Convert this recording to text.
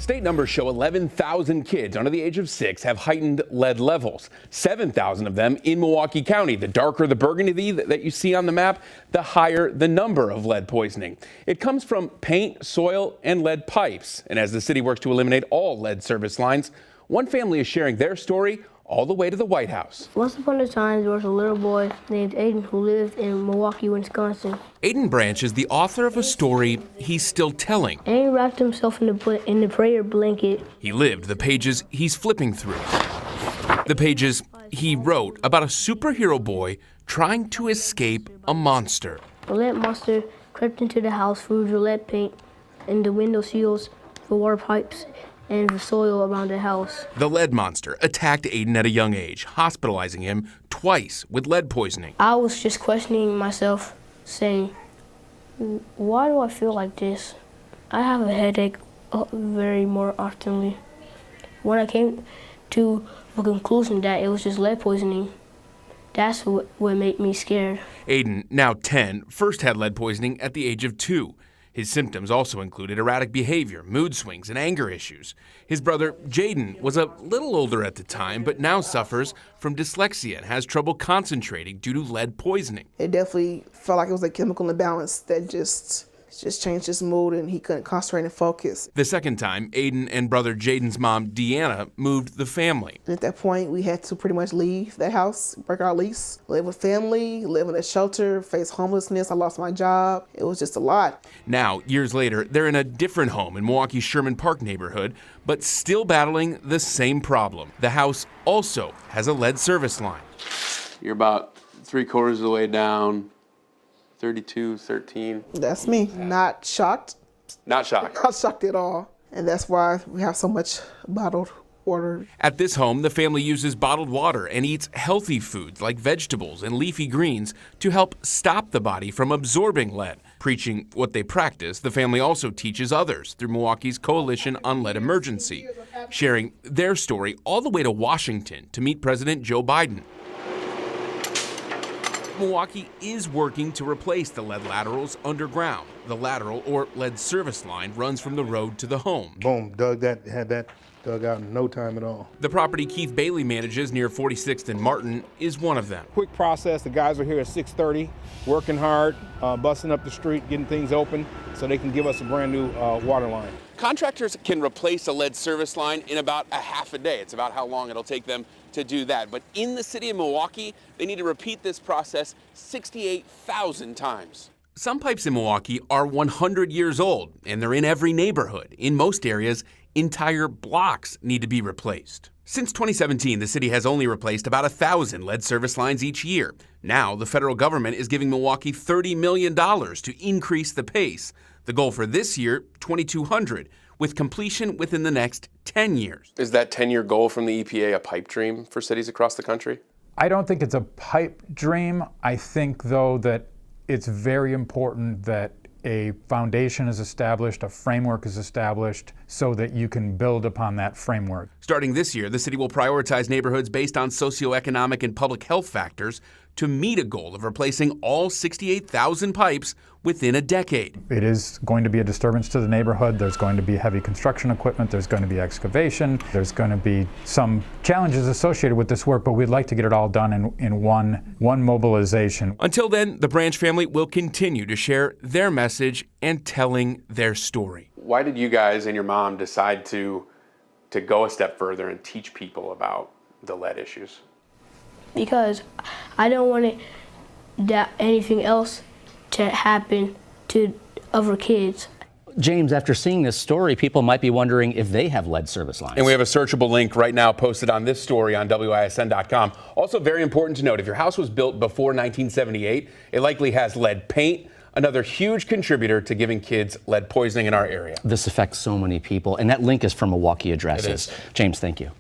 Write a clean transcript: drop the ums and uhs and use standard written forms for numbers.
State numbers show 11,000 kids under the age of 6 have heightened lead levels. 7,000 of them in Milwaukee County. The darker the burgundy that you see on the map, the higher the number of lead poisoning. It comes from paint, soil, and lead pipes. And as the city works to eliminate all lead service lines, one family is sharing their story all the way to the White House. Once upon a time, there was a little boy named Aiden who lived in Milwaukee, Wisconsin. Aiden Branch is the author of a story he's still telling. Aiden wrapped himself in the prayer blanket. He lived the pages he's flipping through. The pages he wrote about a superhero boy trying to escape a monster. The lead monster crept into the house through the lead paint and the window seals, the water pipes, and the soil around the house. The lead monster attacked Aiden at a young age, hospitalizing him twice with lead poisoning. I was just questioning myself, saying, why do I feel like this? I have a headache very more oftenly. When I came to the conclusion that it was just lead poisoning, that's what made me scared. Aiden, now 10, first had lead poisoning at the age of 2. His symptoms also included erratic behavior, mood swings, and anger issues. His brother, Jaden, was a little older at the time, but now suffers from dyslexia and has trouble concentrating due to lead poisoning. It definitely felt like it was a chemical imbalance that just changed his mood and he couldn't concentrate and focus. The second time, Aiden and brother Jaden's mom, Deanna, moved the family. And at that point, we had to pretty much leave that house, break our lease, live with family, live in a shelter, face homelessness. I lost my job. It was just a lot. Now, years later, they're in a different home in Milwaukee's Sherman Park neighborhood, but still battling the same problem. The house also has a lead service line. You're about 3/4 of the way down. 32, 13. That's me. Not shocked. Not shocked. Not shocked at all. And that's why we have so much bottled water. At this home, the family uses bottled water and eats healthy foods like vegetables and leafy greens to help stop the body from absorbing lead. Preaching what they practice, the family also teaches others through Milwaukee's Coalition on Lead Emergency, sharing their story all the way to Washington to meet President Joe Biden. Milwaukee is working to replace the lead laterals underground. The lateral, or lead service line, runs from the road to the home. Boom, had that dug out in no time at all. The property Keith Bailey manages near 46th and Martin is one of them. Quick process. The guys are here at 6:30, working hard, busting up the street, getting things open so they can give us a brand new water line. Contractors can replace a lead service line in about a half a day. It's about how long it'll take them to do that. But in the city of Milwaukee, they need to repeat this process 68,000 times. Some pipes in Milwaukee are 100 years old, and they're in every neighborhood. In most areas, entire blocks need to be replaced. Since 2017, the city has only replaced about 1,000 lead service lines each year. Now, the federal government is giving Milwaukee $30 million to increase the pace. The goal for this year, 2,200, with completion within the next 10 years. Is that 10-year goal from the EPA a pipe dream for cities across the country? I don't think it's a pipe dream. I think, though, that it's very important that a foundation is established, a framework is established, so that you can build upon that framework. Starting this year, the city will prioritize neighborhoods based on socioeconomic and public health factors to meet a goal of replacing all 68,000 pipes within a decade. It is going to be a disturbance to the neighborhood. There's going to be heavy construction equipment. There's going to be excavation. There's going to be some challenges associated with this work, but we'd like to get it all done in one mobilization. Until then, the Branch family will continue to share their message and telling their story. Why did you guys and your mom decide to go a step further and teach people about the lead issues? Because I don't want anything else to happen to other kids. James, after seeing this story, people might be wondering if they have lead service lines. And we have a searchable link right now posted on this story on WISN.com. Also very important to note, if your house was built before 1978, it likely has lead paint, another huge contributor to giving kids lead poisoning in our area. This affects so many people, and that link is from Milwaukee Addresses. James, thank you.